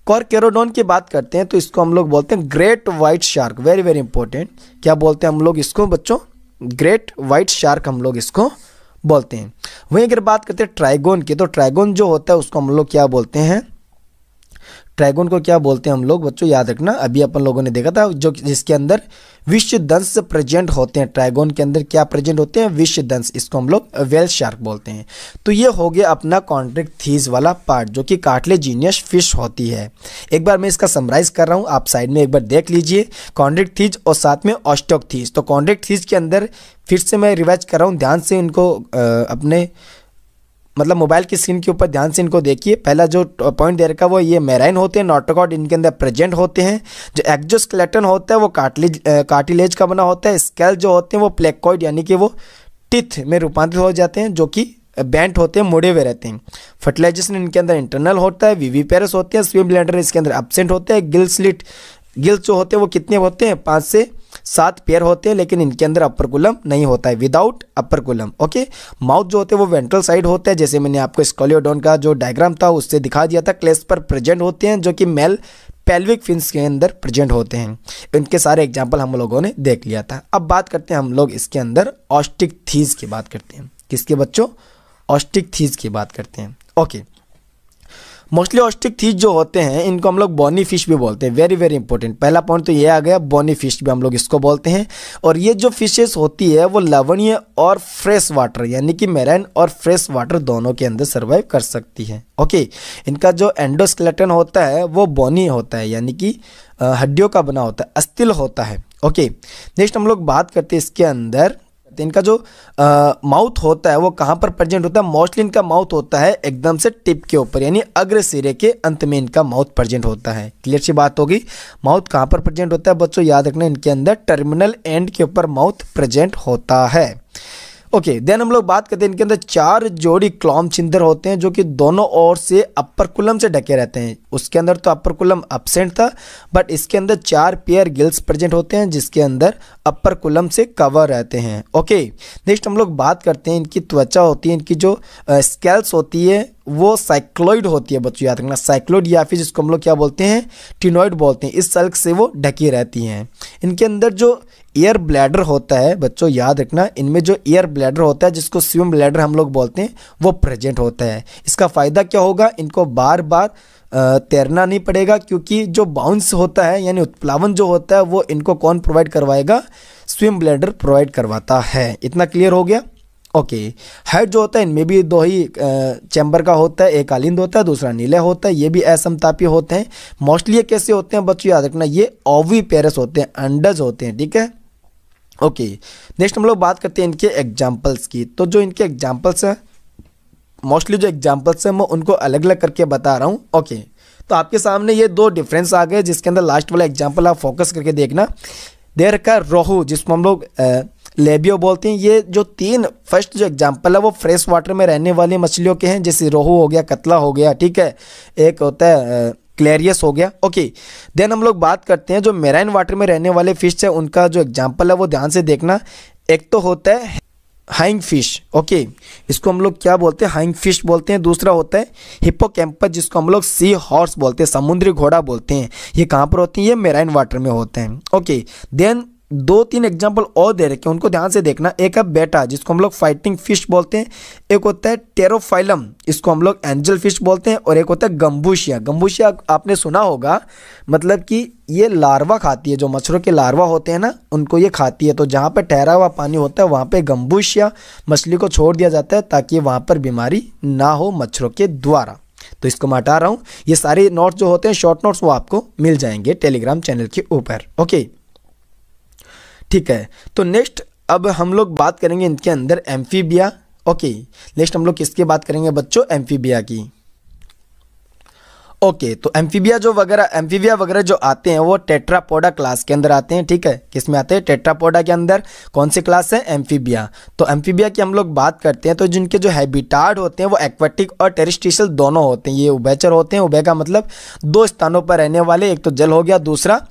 कॉर्केरोडोन की बात करते हैं तो इसको हम लोग बोलते हैं great white shark, very very important. क्या बोलते हैं हम लोग इसको बच्चों, ग्रेट वाइट शार्क हम लोग इसको बोलते हैं। वहीं अगर बात करते हैं ट्राइगोन की, तो ट्राइगोन जो होता है उसको हम लोग क्या बोलते हैं, ट्राइगोन को क्या बोलते हैं हम लोग बच्चों, याद रखना, अभी अपन लोगों ने देखा था, जो जिसके अंदर विष दंश प्रेजेंट होते हैं। ट्राइगोन के अंदर क्या प्रेजेंट होते हैं, विष दंश, इसको हम लोग व्हेल शार्क बोलते हैं। तो ये हो गया अपना कॉन्ट्रैक्टिस वाला पार्ट जो कि कार्टिलेजिनियस फिश होती है। एक बार मैं इसका समराइज कर रहा हूँ, आप साइड में एक बार देख लीजिए, कॉन्ट्रैक्टिस और साथ में ऑस्टियोक्टिस। तो कॉन्ट्रैक्टिस के अंदर फिर से मैं रिवाइज कर रहा हूँ, ध्यान से इनको अपने मतलब मोबाइल की स्क्रीन के ऊपर ध्यान से इनको देखिए। पहला जो पॉइंट दे रखा है वो ये मेराइन होते हैं, नॉटोकॉड इनके अंदर प्रेजेंट होते हैं। जो एक्जोस्केलेटन होता है वो कार्टिलेज का बना होता है। स्केल जो होते हैं वो प्लेकॉइड यानी कि वो टिथ में रूपांतरित हो जाते हैं, जो कि बेंट होते हैं, मुड़े हुए रहते हैं। फर्टिलाइजेशन इनके अंदर इंटरनल होता है। विविपेरस होते हैं। स्विम ब्लैडर इसके अंदर एब्सेंट होते हैं। गिल स्लिट, गिल्स जो होते हैं वो कितने होते हैं, 5 से 7 पेयर होते हैं, लेकिन इनके अंदर अपर कुलम नहीं होता है, विदाउट अपर कुलम। ओके, माउथ जो होते हैं वो वेंट्रल साइड होता है, जैसे मैंने आपको स्कॉलियोडॉन का जो डायग्राम था उससे दिखा दिया था। क्लेस्पर प्रेजेंट होते हैं जो कि मेल पेल्विक फिन्स के अंदर प्रेजेंट होते हैं। इनके सारे एग्जाम्पल हम लोगों ने देख लिया था। अब बात करते हैं हम लोग इसके अंदर ऑस्टिकथीज की बात करते हैं। किसके बच्चों, ऑस्टिकथीज की बात करते हैं। ओके, मोस्टली ऑस्टिकथीज जो होते हैं इनको हम लोग बोनी फिश भी बोलते हैं। वेरी वेरी इंपॉर्टेंट, पहला पॉइंट तो ये आ गया, बोनी फिश भी हम लोग इसको बोलते हैं। और ये जो फिशेस होती है वो लवणीय और फ्रेश वाटर यानी कि मैराइन और फ्रेश वाटर दोनों के अंदर सर्वाइव कर सकती है। ओके, इनका जो एंडोस्केलेटन होता है वो बोनी होता है, यानी कि हड्डियों का बना होता है, अस्थिल होता है। ओके, नेक्स्ट हम लोग बात करते हैं इसके अंदर इनका जो माउथ होता है वो कहाँ पर प्रेजेंट होता है? मोस्टली इनका माउथ होता है एकदम से टिप के ऊपर, यानी अग्र सिरे के अंत में इनका माउथ प्रेजेंट होता है। क्लियर सी बात होगी। माउथ कहाँ पर प्रेजेंट होता है बच्चों? याद रखना, इनके अंदर टर्मिनल एंड के ऊपर माउथ प्रेजेंट होता है। ओके, देन हम लोग बात करते हैं इनके अंदर 4 जोड़ी क्लॉम छिंदर होते हैं जो कि दोनों ओर से अपर कुलम से ढके रहते हैं। उसके अंदर तो अपर कुलम एब्सेंट था, बट इसके अंदर 4 पेयर गिल्स प्रेजेंट होते हैं जिसके अंदर अपर कुलम से कवर रहते हैं। ओके, नेक्स्ट हम लोग बात करते हैं इनकी त्वचा होती है, इनकी जो स्केल्स होती है वो साइक्लोइड होती है बच्चों, याद रखना साइक्लोइड, या फिर जिसको हम लोग क्या बोलते हैं? टिनोइड बोलते हैं। इस सल्क से वो ढकी रहती हैं। इनके अंदर जो एयर ब्लैडर होता है बच्चों, याद रखना, इनमें जो एयर ब्लैडर होता है जिसको स्विम ब्लैडर हम लोग बोलते हैं वो प्रेजेंट होता है। इसका फ़ायदा क्या होगा? इनको बार बार तैरना नहीं पड़ेगा, क्योंकि जो बाउंस होता है यानी उत्प्लावन जो होता है वो इनको कौन प्रोवाइड करवाएगा? स्विम ब्लैडर प्रोवाइड करवाता है। इतना क्लियर हो गया। ओके, हेड जो होता है इनमें भी 2 ही चैम्बर का होता है, एक कालिंद होता है, दूसरा नीला होता है। ये भी असमतापी होते हैं। मोस्टली ये कैसे होते हैं बच्चों? याद रखना, ये ओविपेरस होते हैं, अंडज होते हैं। ठीक है। ओके, नेक्स्ट हम लोग बात करते हैं इनके एग्जाम्पल्स की। तो जो इनके एग्जाम्पल्स हैं, मोस्टली जो एग्जाम्पल्स हैं मैं उनको अलग अलग करके बता रहा हूँ। ओके, तो आपके सामने ये 2 डिफरेंस आ गए, जिसके अंदर लास्ट वाला एग्जाम्पल आप फोकस करके देखना। देर का रोहू, जिसको हम लोग लेबियो बोलते हैं। ये जो 3 फर्स्ट जो एग्जाम्पल है वो फ्रेश वाटर में रहने वाली मछलियों के हैं, जैसे रोहू हो गया, कतला हो गया, ठीक है, एक होता है क्लेरियस हो गया। ओके, देन हम लोग बात करते हैं जो मेराइन वाटर में रहने वाले फिश है, उनका जो एग्जाम्पल है वो ध्यान से देखना। एक तो होता है हाइंग फिश। ओके, इसको हम लोग क्या बोलते हैं? हाइंग फिश बोलते हैं। दूसरा होता है हिप्पोकैम्पस, जिसको हम लोग सी हॉर्स बोलते हैं, समुद्री घोड़ा बोलते हैं। ये कहाँ पर होती हैं? ये मेराइन वाटर में होते हैं। ओके, देन 2-3 एग्जाम्पल और दे रखे हैं, उनको ध्यान से देखना। एक है बेटा, जिसको हम लोग फाइटिंग फिश बोलते हैं। एक होता है टेरोफाइलम, इसको हम लोग एंजल फिश बोलते हैं। और एक होता है गंबूशिया। गंबूशिया आपने सुना होगा, मतलब कि ये लार्वा खाती है, जो मच्छरों के लार्वा होते हैं ना, उनको ये खाती है। तो जहाँ पे ठहरा हुआ पानी होता है वहाँ पे गंबूशिया मछली को छोड़ दिया जाता है, ताकि वहाँ पर बीमारी ना हो मच्छरों के द्वारा। तो इसको मैं हटा रहा हूँ। ये सारे नोट्स जो होते हैं, शॉर्ट नोट्स, वो आपको मिल जाएंगे टेलीग्राम चैनल के ऊपर। ओके, ठीक है। तो नेक्स्ट अब हम लोग बात करेंगे इनके अंदर एम्फीबिया। ओके, नेक्स्ट हम लोग किसकी बात करेंगे बच्चों? एम्फीबिया की। ओके, तो एम्फीबिया वगैरह जो आते हैं वो टेट्रापोडा क्लास के अंदर आते हैं। ठीक है, किस में आते हैं? टेट्रापोडा के अंदर। कौन सी क्लास है? एम्फीबिया। तो एम्फीबिया की हम लोग बात करते हैं, तो जिनके जो हैबिटाट होते हैं वो एक्वेटिक और टेरेस्ट्रियल दोनों होते हैं। ये उभयचर होते हैं। उभय का मतलब 2 स्थानों पर रहने वाले, एक तो जल हो गया, दूसरा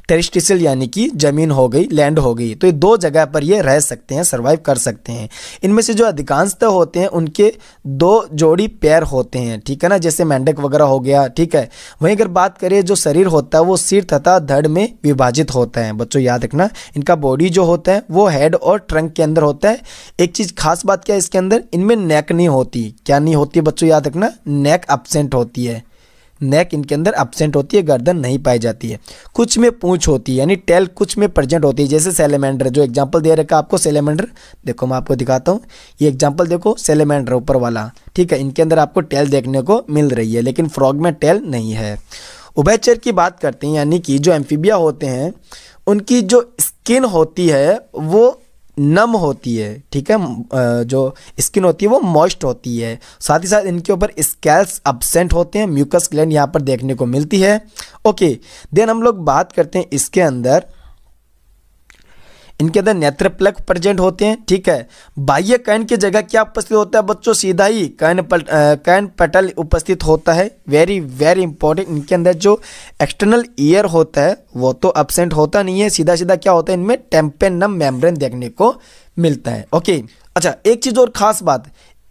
टेरेस्ट्रियल यानी कि जमीन हो गई, लैंड हो गई। तो ये 2 जगह पर ये रह सकते हैं, सर्वाइव कर सकते हैं। इनमें से जो अधिकांशतः होते हैं उनके 2 जोड़ी पैर होते हैं। ठीक है ना, जैसे मेंढक वगैरह हो गया। ठीक है, वहीं अगर बात करें जो शरीर होता है वो सिर तथा धड़ में विभाजित होता है। बच्चों याद रखना, इनका बॉडी जो होता है वो हेड और ट्रंक के अंदर होता है। एक चीज़ खास बात क्या है इसके अंदर? इनमें नेक नहीं होती। क्या नहीं होती बच्चों? याद रखना, नेक एब्सेंट होती है। नेक इनके अंदर एब्सेंट होती है, गर्दन नहीं पाई जाती है। कुछ में पूंछ होती है, यानी टेल कुछ में प्रेजेंट होती है, जैसे सैलेमेंडर। जो एग्जांपल दे रखा आपको सैलेमेंडर, देखो मैं आपको दिखाता हूँ। ये एग्जांपल देखो, सैलेमेंडर ऊपर वाला। ठीक है, इनके अंदर आपको टेल देखने को मिल रही है, लेकिन फ्रॉग में टेल नहीं है। उभयचर की बात करते हैं, यानी कि जो एम्फीबिया होते हैं उनकी जो स्किन होती है वो नम होती है। ठीक है, जो स्किन होती है वो मॉइस्ट होती है। साथ ही साथ इनके ऊपर स्कैल्स एब्सेंट होते हैं। म्यूकस ग्लैंड यहाँ पर देखने को मिलती है। ओके, देन हम लोग बात करते हैं इसके अंदर, इनके अंदर नेत्र प्लग प्रेजेंट होते हैं। ठीक है, बाह्य कैन की जगह क्या उपस्थित होता है बच्चों? सीधा ही कैन पटल उपस्थित होता है। Very very important. इनके अंदर जो एक्सटर्नल ईयर होता है वो तो एब्सेंट होता नहीं है, सीधा सीधा क्या होता है? इनमें टेम्पेनम मेम्ब्रेन देखने को मिलता है। ओके, अच्छा, एक चीज़ और खास बात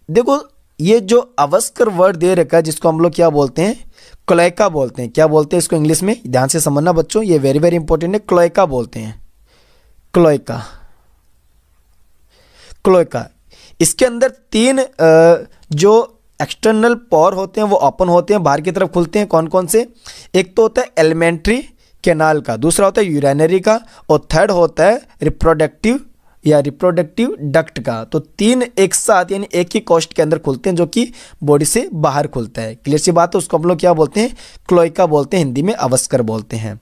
देखो, ये जो अवस्कर वर्ड दे रखा है जिसको हम लोग क्या बोलते हैं? क्लोएका बोलते हैं। क्या बोलते हैं इसको इंग्लिश में? ध्यान से समझना बच्चों, ये वेरी वेरी इंपॉर्टेंट है। क्लोएका बोलते हैं, क्लोएका। क्लोएका, इसके अंदर 3 जो एक्सटर्नल पोर होते हैं वो ओपन होते हैं, बाहर की तरफ खुलते हैं। कौन कौन से? एक तो होता है एलिमेंट्री कैनाल का, दूसरा होता है यूरिनरी का, और थर्ड होता है रिप्रोडक्टिव डक्ट का। तो 3 एक साथ यानी एक ही कोस्ट के अंदर खुलते हैं, जो कि बॉडी से बाहर खुलता है। क्लियर सी बात है। उसको हम लोग क्या बोलते हैं? क्लोएका बोलते हैं, हिंदी में अवस्कर बोलते हैं।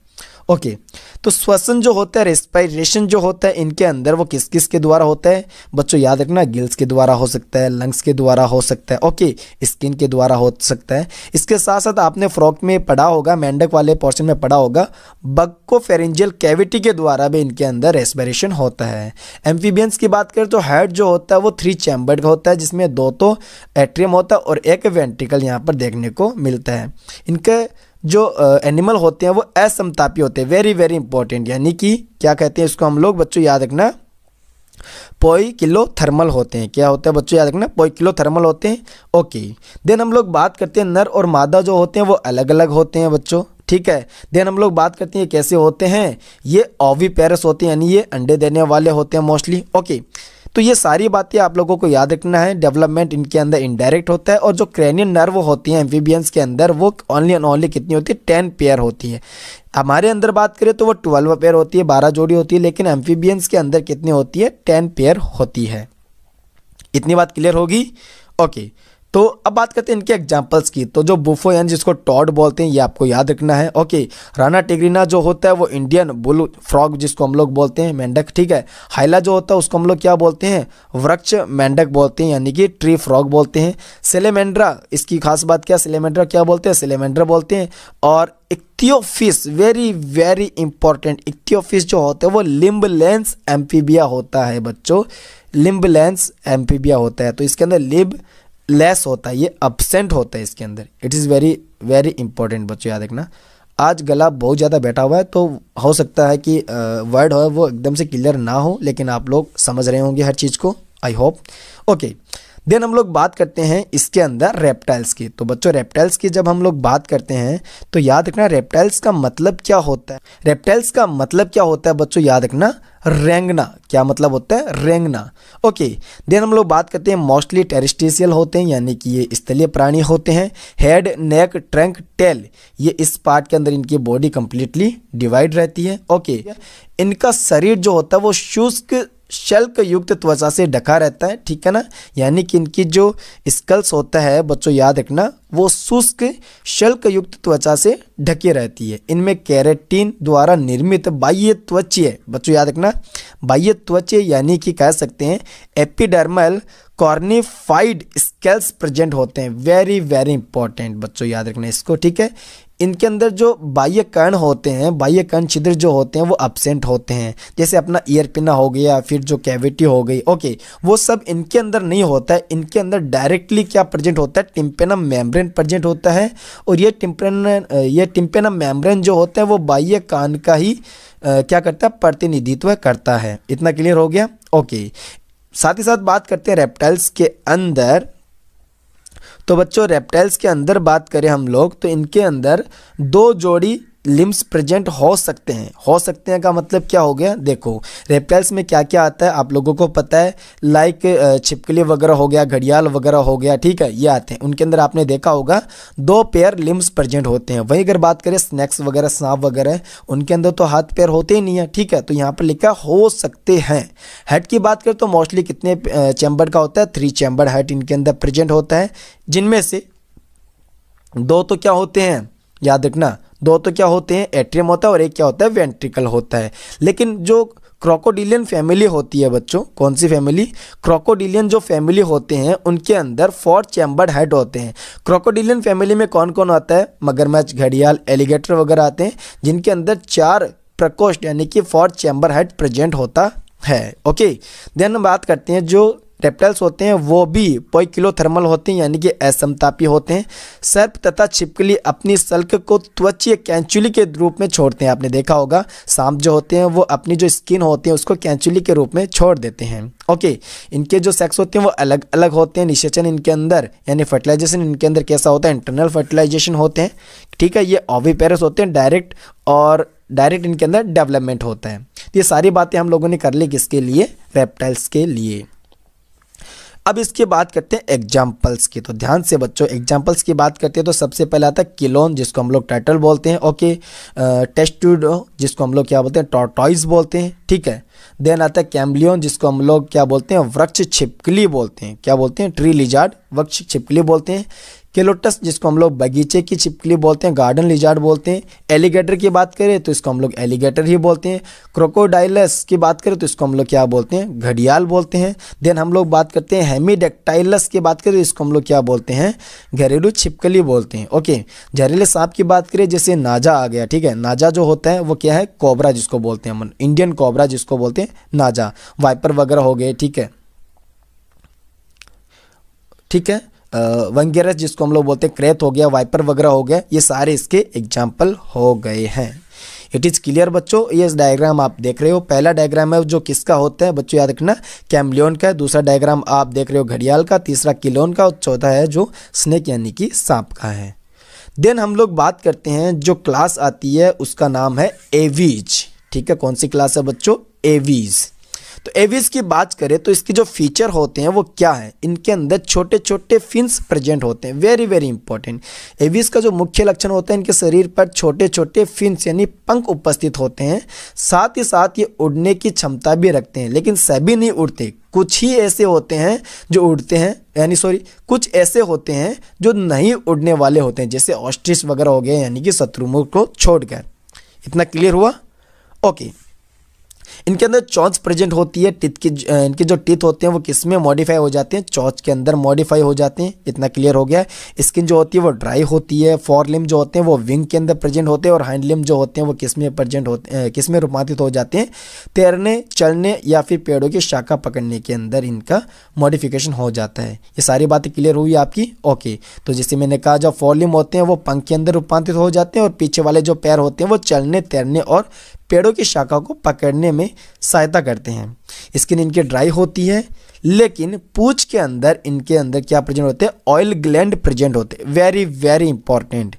ओके, तो श्वसन जो होता है, रेस्पिरेशन जो होता है इनके अंदर वो किस किस के द्वारा होता है बच्चों, याद रखना, गिल्स के द्वारा हो सकता है, लंग्स के द्वारा हो सकता है, ओके, स्किन के द्वारा हो सकता है। इसके साथ साथ आपने फ्रॉग में पढ़ा होगा, मेंढक वाले पोर्शन में पढ़ा होगा, बक्कोफेरेंजियल कैविटी के द्वारा भी इनके अंदर रेस्पिरेशन होता है। एम्फीबियंस की बात करें तो हेड जो होता है वो 3 चैम्बर्ड का होता है, जिसमें 2 तो एट्रियम होता है और एक वेंट्रिकल यहाँ पर देखने को मिलता है। इनके जो एनिमल होते हैं वो असमतापी होते हैं, वेरी वेरी इंपॉर्टेंट, यानी कि क्या कहते हैं इसको हम लोग बच्चों, याद रखना, पोइकिलोथर्मल होते हैं। क्या होता है बच्चों, याद रखना, पोइकिलोथर्मल होते हैं। ओके, देन हम लोग बात करते हैं नर और मादा जो होते हैं वो अलग अलग होते हैं बच्चों, ठीक है। देन हम लोग बात करते हैं कैसे होते हैं, ये ओविपेरस होते हैं, यानी ये अंडे देने वाले होते हैं मोस्टली। ओके, तो ये सारी बातें आप लोगों को याद रखना है। डेवलपमेंट इनके अंदर इनडायरेक्ट होता है, और जो क्रेनियन नर्व होती हैं एम्फीबियंस के अंदर वो ओनली एंड ओनली कितनी होती है, 10 पेयर होती है। हमारे अंदर बात करें तो वो 12 पेयर होती है, 12 जोड़ी होती है, लेकिन एम्फीबियंस के अंदर कितनी होती है, 10 पेयर होती है। इतनी बात क्लियर होगी। ओके, तो अब बात करते हैं इनके एग्जाम्पल्स की। तो जो बुफो यानी जिसको टॉड बोलते हैं ये आपको याद रखना है। ओके, राना टिग्रिना जो होता है वो इंडियन बुल फ्रॉग जिसको हम लोग बोलते हैं, मेंढक, ठीक है। हाइला जो होता है उसको हम लोग क्या बोलते हैं, वृक्ष मेंढक बोलते हैं, यानी कि ट्री फ्रॉग बोलते हैं। सेलेमेंड्रा, इसकी खास बात क्या, सेलेमेंड्रा क्या बोलते हैं, सेलेमेंड्रा बोलते हैं। और Ichthyophis, very very important, Ichthyophis जो होता है वो लिम्ब लेंस एम्फीबिया होता है बच्चों, लिम्ब लेंस एम्फीबिया होता है। तो इसके अंदर लिम्ब लेस होता है, ये अब्सेंट होता है इसके अंदर। It is very very important बच्चों, याद रखना। आज गला बहुत ज़्यादा बैठा हुआ है तो हो सकता है कि वर्ड हो वो एकदम से क्लियर ना हो, लेकिन आप लोग समझ रहे होंगे हर चीज़ को, आई होप। ओके, देन हम लोग बात करते हैं इसके अंदर रेप्टाइल्स की। तो बच्चों रेप्टाइल्स की जब हम लोग बात करते हैं तो याद रखना रेप्टाइल्स का मतलब क्या होता है। रेप्टाइल्स का मतलब क्या होता है बच्चों, याद रखना, रेंगना। क्या मतलब होता है, रेंगना। ओके, देन हम लोग बात करते हैं मोस्टली टेरेस्ट्रियल होते हैं, यानी कि ये स्थलीय प्राणी होते हैं। हेड, नेक, ट्रंक, टेल, ये इस पार्ट के अंदर इनकी बॉडी कंप्लीटली डिवाइड रहती है। ओके, इनका शरीर जो होता है वो शुष्क शल्क युक्त त्वचा से ढका रहता है, ठीक है ना, यानी कि इनकी जो स्कल्स होता है बच्चों, याद रखना, वो शुष्क शल्क युक्त त्वचा से ढकी रहती है। इनमें केराटिन द्वारा निर्मित बाह्य त्वचीय, बच्चों याद रखना, बाह्य त्वचीय यानी कि कह सकते हैं एपिडर्मल कॉर्निफाइड स्केल्स प्रेजेंट होते हैं। वेरी वेरी इंपॉर्टेंट बच्चों, याद रखना इसको, ठीक है। इनके अंदर जो बाह्य कण होते हैं, बाह्य कण छिद्र जो होते हैं वो एब्सेंट होते हैं, जैसे अपना ईयर पिना हो गया, फिर जो कैविटी हो गई, ओके, वो सब इनके अंदर नहीं होता है। इनके अंदर डायरेक्टली क्या प्रेजेंट होता है, टिम्पेनम मेम्ब्रेन प्रेजेंट होता है। और ये टिम्पेनम मेम्ब्रेन जो होता है वो बाह्य कान का ही क्या करता है, प्रतिनिधित्व करता है। इतना क्लियर हो गया। ओके, साथ ही साथ बात करते हैं रेप्टाइल्स के अंदर। तो बच्चों रेप्टाइल्स के अंदर बात करें हम लोग तो इनके अंदर 2 जोड़ी लिम्स प्रेजेंट हो सकते हैं। हो सकते हैं का मतलब क्या हो गया, देखो रेप्टाइल्स में क्या क्या आता है आप लोगों को पता है, लाइक छिपकली वगैरह हो गया, घड़ियाल वगैरह हो गया, ठीक है, ये आते हैं। उनके अंदर आपने देखा होगा 2 पेयर लिम्स प्रेजेंट होते हैं। वहीं अगर बात करें स्नैक्स वगैरह, सांप वगैरह, उनके अंदर तो हाथ पैर होते ही नहीं है, ठीक है, तो यहाँ पर लिखा हो सकते हैं। हेड की बात करें तो मोस्टली कितने चैम्बर का होता है, 3 चैम्बर हेड इनके अंदर प्रेजेंट होता है, जिनमें से 2 तो क्या होते हैं, याद रखना, 2 तो क्या होते हैं, एट्रियम होता है और एक क्या होता है, वेंट्रिकल होता है। लेकिन जो क्रोकोडिलियन फैमिली होती है बच्चों, कौन सी फैमिली, क्रोकोडिलियन जो फैमिली होते हैं उनके अंदर 4 चैम्बर्ड हेड होते हैं। क्रोकोडिलियन फैमिली में कौन कौन आता है, मगरमच्छ, घड़ियाल, एलिगेटर वगैरह आते हैं, जिनके अंदर 4 प्रकोष्ठ यानी कि 4 चैम्बर हेड प्रेजेंट होता है। ओके, देन बात करते हैं जो रेप्टाइल्स होते हैं वो भी पोइकिलोथर्मल होते हैं, यानी कि असमतापी होते हैं। सर्प तथा छिपकली अपनी सल्क को त्वचीय कैंचुली के रूप में छोड़ते हैं। आपने देखा होगा सांप जो होते हैं वो अपनी जो स्किन होती है उसको कैंचुली के रूप में छोड़ देते हैं। ओके, इनके जो सेक्स होते हैं वो अलग अलग होते हैं। निषेचन इनके अंदर यानी फर्टिलाइजेशन इनके अंदर कैसा होता है, इंटरनल फर्टिलाइजेशन होते हैं, ठीक है। ये ओविपेरस होते हैं, डायरेक्ट इनके अंदर डेवलपमेंट होता है। ये सारी बातें हम लोगों ने कर ली किसके लिए, रेप्टाइल्स के लिए। अब इसके बात करते हैं एग्जाम्पल्स की। तो ध्यान से बच्चों एग्जाम्पल्स की बात करते हैं तो सबसे पहले आता है किलोन जिसको हम लोग टर्टल बोलते हैं। ओके, टेस्टुडो जिसको हम लोग क्या बोलते हैं, टॉर्टॉइस बोलते हैं, ठीक है। देन आता है कैम्बलियन जिसको हम लोग क्या बोलते हैं, वृक्ष छिपकली बोलते हैं। क्या बोलते हैं, ट्री लिजार्ड, वृक्ष छिपकली बोलते हैं। केलोटस जिसको हम लोग बगीचे की छिपकली बोलते हैं, गार्डन लिजार्ड बोलते हैं। एलिगेटर की बात करें तो इसको हम लोग एलिगेटर ही बोलते हैं। क्रोकोडाइलस की बात करें तो इसको हम लोग क्या बोलते हैं, घड़ियाल बोलते हैं। देन हम लोग बात करते हैं हेमीडेक्टाइलस की बात करें तो इसको हम लोग क्या बोलते हैं, घरेलू छिपकली बोलते हैं। ओके, जहरीले सांप की बात करें जैसे नाजा आ गया, ठीक है, नाजा जो होता है वो क्या है, कोबरा जिसको बोलते हैं हम, इंडियन कोबरा जिसको बोलते हैं नाजा। वाइपर वगैरह हो गए, ठीक है, ठीक है, वंगेरस जिसको हम लोग बोलते हैं क्रेत हो गया, वाइपर वगैरह हो गया, ये सारे इसके एग्जाम्पल हो गए हैं। इट इज़ क्लियर बच्चों। ये डायग्राम आप देख रहे हो, पहला डायग्राम है जो किसका होता है बच्चों, याद रखना कैमलियन का है। दूसरा डायग्राम आप देख रहे हो घड़ियाल का, तीसरा किलोन का, और चौथा है जो स्नेक यानी कि सांप का है। देन हम लोग बात करते हैं जो क्लास आती है उसका नाम है एवीज, ठीक है। कौन सी क्लास है बच्चों, एवीज। तो एवीज की बात करें तो इसके जो फीचर होते हैं वो क्या है, इनके अंदर छोटे छोटे फिन्स प्रेजेंट होते हैं, वेरी वेरी इंपॉर्टेंट। एवीज का जो मुख्य लक्षण होता है, इनके शरीर पर छोटे छोटे फिन्स यानी पंख उपस्थित होते हैं। साथ ही साथ ये उड़ने की क्षमता भी रखते हैं, लेकिन सभी नहीं उड़ते, कुछ ही ऐसे होते हैं जो उड़ते हैं, यानी सॉरी कुछ ऐसे होते हैं जो नहीं उड़ने वाले होते हैं, जैसे ऑस्ट्रिच वगैरह हो गए, यानी कि शत्रुमुख को छोड़कर। इतना क्लियर हुआ, ओके। इनके अंदर चोंच प्रेजेंट होती है, टीथ की इनके जो टीथ होते हैं वो किस में मॉडिफाई हो जाते हैं, चोंच के अंदर मॉडिफाई हो जाते हैं। इतना क्लियर हो गया है। स्किन जो होती है वो ड्राई होती है। फोर लिम्ब जो होते हैं वो विंग के अंदर प्रेजेंट होते हैं, और हैंड लिम्ब जो होते हैं वो किस में प्रेजेंट होते हैं, किस में रूपांतरित हो जाते हैं, तैरने, चलने या फिर पेड़ों की शाखा पकड़ने के अंदर इनका मॉडिफिकेशन हो जाता है। ये सारी बातें क्लियर हुई आपकी, ओके। तो जैसे मैंने कहा, जो फोर लिम्ब होते हैं वो पंख के अंदर रूपांतरित हो जाते हैं, और पीछे वाले जो पैर होते हैं वो चलने, तैरने और पेड़ों की शाखा को पकड़ने में सहायता करते हैं। स्किन इनकी ड्राई होती है, लेकिन पूंछ के अंदर इनके अंदर क्या प्रेजेंट होते हैं, ऑयल ग्लैंड प्रेजेंट होते हैं। Very very important.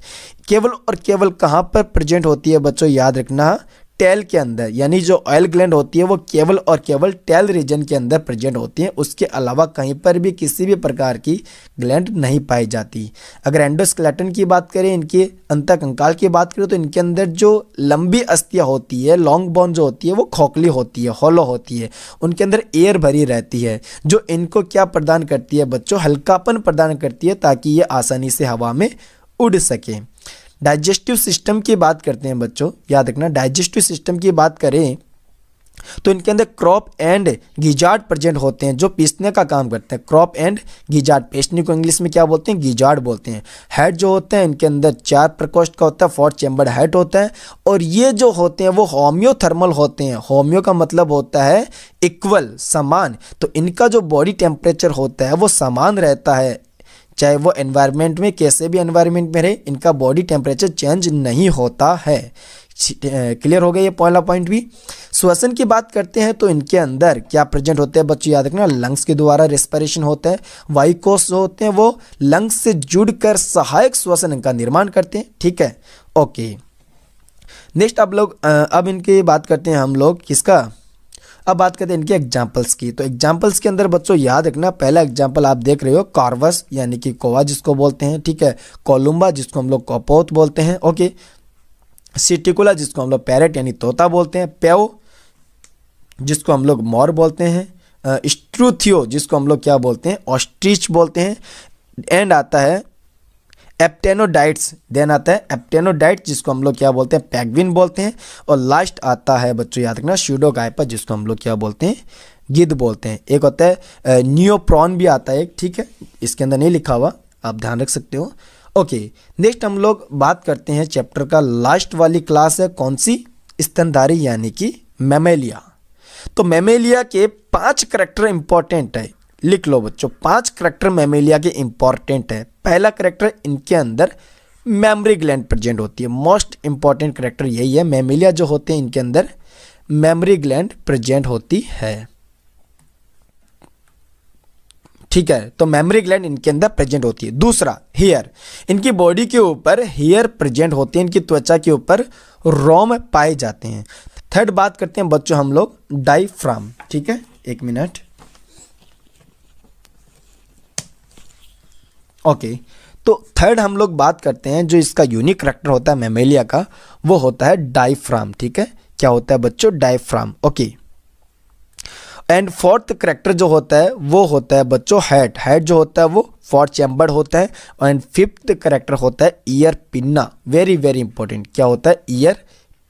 केवल और केवल कहाँ पर प्रेजेंट होती है बच्चों, याद रखना, टेल के अंदर, यानी जो ऑयल ग्लैंड होती है वो केवल और केवल टेल रीजन के अंदर प्रेजेंट होती है। उसके अलावा कहीं पर भी किसी भी प्रकार की ग्लैंड नहीं पाई जाती। अगर एंडोस्केलेटन की बात करें, इनके अंतःकंकाल की बात करें, तो इनके अंदर जो लंबी अस्थियां होती है, लॉन्ग बोन जो होती है वो खोखली होती है, हॉलो होती है। उनके अंदर एयर भरी रहती है, जो इनको क्या प्रदान करती है बच्चों, हल्कापन प्रदान करती है, ताकि ये आसानी से हवा में उड़ सके। डाइजेस्टिव सिस्टम की बात करते हैं बच्चों, याद रखना, डाइजेस्टिव सिस्टम की बात करें तो इनके अंदर क्रॉप एंड गिजार्ड प्रेजेंट होते हैं, जो पीसने का काम करते हैं। क्रॉप एंड गिजार्ड, पेस्टनी को इंग्लिश में क्या बोलते हैं, गिजार्ड बोलते हैं। हेड जो होते हैं इनके अंदर 4 प्रकोष्ठ का होता है, 4 चैम्बर्ड हेड होता है, और ये जो होते हैं वो होम्योथर्मल होते हैं। होम्यो का मतलब होता है इक्वल, समान। तो इनका जो बॉडी टेम्परेचर होता है वो समान रहता है, चाहे वो एनवायरनमेंट में, कैसे भी एनवायरनमेंट में रहे, इनका बॉडी टेम्परेचर चेंज नहीं होता है। क्लियर हो गया ये पहला पॉइंट भी। श्वसन की बात करते हैं तो इनके अंदर क्या प्रेजेंट होते हैं बच्चों, याद रखना, लंग्स के द्वारा रेस्पिरेशन होता है। वायुकोश जो होते हैं वो लंग्स से जुड़कर सहायक श्वसन का निर्माण करते हैं, ठीक है, ओके। नेक्स्ट अब इनकी बात करते हैं हम लोग किसका, अब बात करते हैं इनके एग्जाम्पल्स की। तो एग्जाम्पल्स के अंदर बच्चों याद रखना, पहला एग्जाम्पल आप देख रहे हो, कॉर्वस यानी कि कौवा जिसको बोलते हैं, ठीक है, कोलुम्बा जिसको हम लोग कपोत बोलते हैं, ओके, सिटिकुला जिसको हम लोग पैरेट यानी तोता बोलते हैं, पेओ जिसको हम लोग मोर बोलते हैं, स्ट्रूथियो जिसको हम लोग क्या बोलते हैं, ऑस्ट्रिच बोलते हैं, एंड आता है एप्टेनोडाइट्स, देन आता है एप्टेनोडाइट जिसको हम लोग क्या बोलते हैं, पेंगुइन बोलते हैं, और लास्ट आता है बच्चों याद रखना स्यूडोगाइपर जिसको हम लोग क्या बोलते हैं, गिद्ध बोलते हैं। एक होता है नियोप्रॉन भी आता है एक, ठीक है, इसके अंदर नहीं लिखा हुआ, आप ध्यान रख सकते हो, ओके। नेक्स्ट हम लोग बात करते हैं चैप्टर का लास्ट वाली क्लास है, कौन सी, स्तनधारी यानी कि मैमेलिया। तो मैमेलिया के 5 करैक्टर इंपॉर्टेंट है, लिख लो बच्चों, 5 करैक्टर मैमेलिया के इंपॉर्टेंट है। पहला करैक्टर, इनके अंदर मेमोरी ग्लैंड प्रेजेंट होती है। मोस्ट इंपॉर्टेंट करैक्टर यही है, मैमेलिया जो होते हैं इनके अंदर मेमोरी ग्लैंड प्रेजेंट होती है, ठीक है। तो मेमोरी ग्लैंड इनके अंदर प्रेजेंट होती है। दूसरा, हेयर, इनकी बॉडी के ऊपर हेयर प्रेजेंट होते हैं, इनकी त्वचा के ऊपर रोम पाए जाते हैं। थर्ड बात करते हैं बच्चों हम लोग डायफ्राम, ठीक है, एक मिनट, ओके। तो थर्ड हम लोग बात करते हैं जो इसका यूनिक करैक्टर होता है मैमेलिया का, वो होता है डायफ्राम, ठीक है। क्या होता है बच्चों, diaphragm, okay. And fourth character जो होता है वो होता है बच्चों हेड। हेड जो होता है वो फोर्थ चैम्बर्ड होता है। एंड फिफ्थ करेक्टर होता है ear pinna. Very very important, क्या होता है? Ear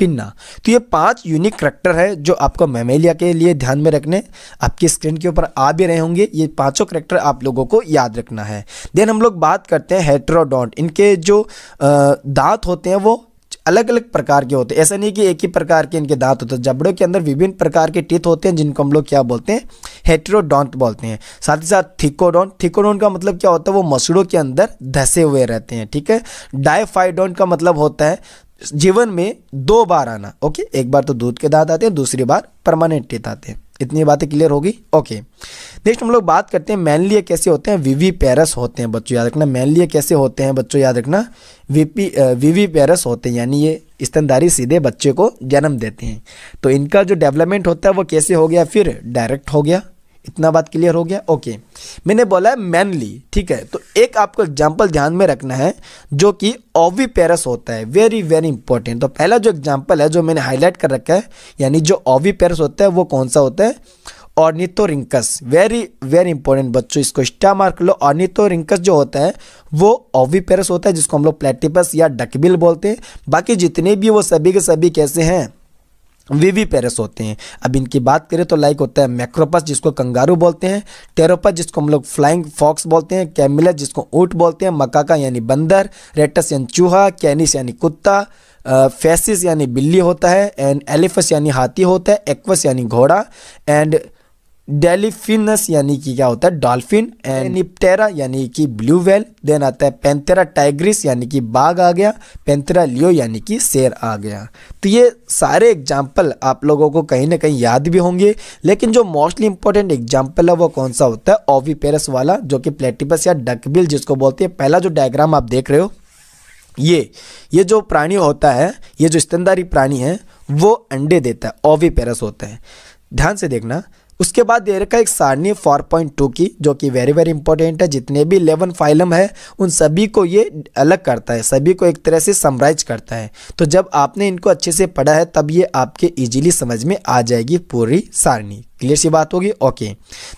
pinna. तो ये 5 यूनिक करेक्टर है जो आपको मैमेलिया के लिए ध्यान में रखने, आपकी स्क्रीन के ऊपर आ भी रहे होंगे। ये 5 करेक्टर आप लोगों को याद रखना है। देन हम लोग बात करते हैं हेटेरोडोंट। इनके जो दांत होते हैं वो अलग अलग प्रकार के होते हैं। ऐसा नहीं कि एक ही प्रकार के इनके दांत होते हैं। जबड़ों के अंदर विभिन्न प्रकार के टीथ होते हैं जिनको हम लोग क्या बोलते हैं? हेटेरोडोंट बोलते हैं। साथ ही साथ थिकोडोंट। थिकोडोंट का मतलब क्या होता है? वो मसूड़ों के अंदर धसे हुए रहते हैं, ठीक है। डायफाइडोंट का मतलब होता है जीवन में 2 बार आना। ओके, एक बार तो दूध के दांत आते हैं, दूसरी बार परमानेंट टीथ आते हैं। इतनी बातें क्लियर होगी? ओके, नेक्स्ट हम लोग बात करते हैं मैनलिया कैसे होते हैं? विविपेरस होते हैं बच्चों, याद रखना। मैनलिया कैसे होते हैं बच्चों? याद रखना, विविपेरस होते हैं, यानी ये स्तनधारी सीधे बच्चे को जन्म देते हैं। तो इनका जो डेवलपमेंट होता है वो कैसे हो गया? फिर डायरेक्ट हो गया। इतना बात क्लियर हो गया? ओके, मैंने बोला है मैनली, ठीक है। तो एक आपको एग्जांपल ध्यान में रखना है जो कि ओविपेरस होता है। Very very important. तो पहला जो एग्जांपल है जो मैंने हाईलाइट कर रखा है, यानी जो ओविपेरस होता है वो कौन सा होता है? ऑर्निथोरिंकस। वेरी वेरी इंपॉर्टेंट बच्चों, इसको स्टार मार्क लो। ऑर्निथोरिंकस जो होता है वो ओविपेरस होता है, जिसको हम लोग प्लेटिपस या डकबिल बोलते हैं। बाकी जितने भी वो सभी के सभी कैसे हैं? विविपेरस होते हैं। अब इनकी बात करें तो लाइक होता है मैक्रोपस, जिसको कंगारू बोलते हैं। टेरोपस, जिसको हम लोग फ्लाइंग फॉक्स बोलते हैं। कैमिलस, जिसको ऊंट बोलते हैं। मकाका यानी बंदर। रेटस यानी चूहा। कैनिस यानी कुत्ता। फेसिस यानी बिल्ली होता है। एंड एलिफस यानी हाथी होता है। एक्वस यानी घोड़ा। एंड डेलिफिनस यानी कि क्या होता है? डॉल्फिन। एंड निप्टेरा यानी कि ब्लू व्हेल। देन आता है पैंथेरा टाइग्रिस यानी कि बाघ आ गया। पैंथेरा लियो यानी कि शेर आ गया। तो ये सारे एग्जाम्पल आप लोगों को कहीं ना कहीं याद भी होंगे, लेकिन जो मोस्टली इंपॉर्टेंट एग्जाम्पल है वो कौन सा होता है? ओविपेरस वाला, जो कि प्लेटिपस या डकबिल जिसको बोलते हैं। पहला जो डायग्राम आप देख रहे हो, ये जो प्राणी होता है, ये जो स्तनधारी प्राणी है वो अंडे देता है, ओविपेरस होता है। ध्यान से देखना। उसके बाद दे रखा है एक सारणी 4.2 की, जो कि वेरी वेरी इंपॉर्टेंट है। जितने भी 11 फाइलम है उन सभी को ये अलग करता है, सभी को एक तरह से समराइज करता है। तो जब आपने इनको अच्छे से पढ़ा है तब ये आपके इजीली समझ में आ जाएगी पूरी सारणी। क्लियर सी बात होगी? ओके,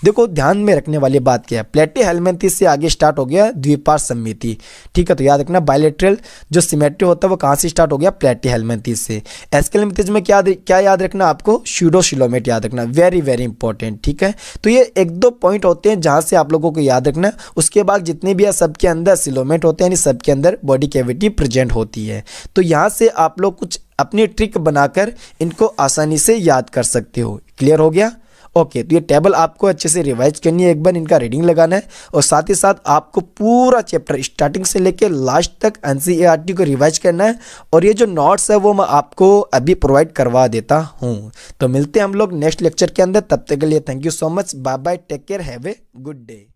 देखो ध्यान में रखने वाली बात क्या है? प्लेटीहेल्मिन्थेस से आगे स्टार्ट हो गया द्विपार्श्व सममिति, ठीक है। तो याद रखना बायलैटरल जो सिमेट्री होता है वो कहाँ से स्टार्ट हो गया? प्लेटीहेल्मिन्थेस से। एस्केलेमिन्थेस में क्या याद रखना आपको? स्यूडोसिलोमेट याद रखना। वेरी वेरी इंपॉर्टेंट, ठीक है। तो ये 1-2 पॉइंट होते हैं जहाँ से आप लोगों को याद रखना। उसके बाद जितने भी है सबके अंदर सिलोमेट होते हैं, यानी सबके अंदर बॉडी कैविटी प्रेजेंट होती है। तो यहाँ से आप लोग कुछ अपनी ट्रिक बनाकर इनको आसानी से याद कर सकते हो। क्लियर हो गया? ओके, तो ये टेबल आपको अच्छे से रिवाइज करनी है, एक बार इनका रीडिंग लगाना है, और साथ ही साथ आपको पूरा चैप्टर स्टार्टिंग से लेके लास्ट तक एनसीईआरटी को रिवाइज करना है। और ये जो नोट्स है वो मैं आपको अभी प्रोवाइड करवा देता हूँ। तो मिलते हैं हम लोग नेक्स्ट लेक्चर के अंदर। तब तक के लिए thank you so much. Bye bye, take care, have a good day.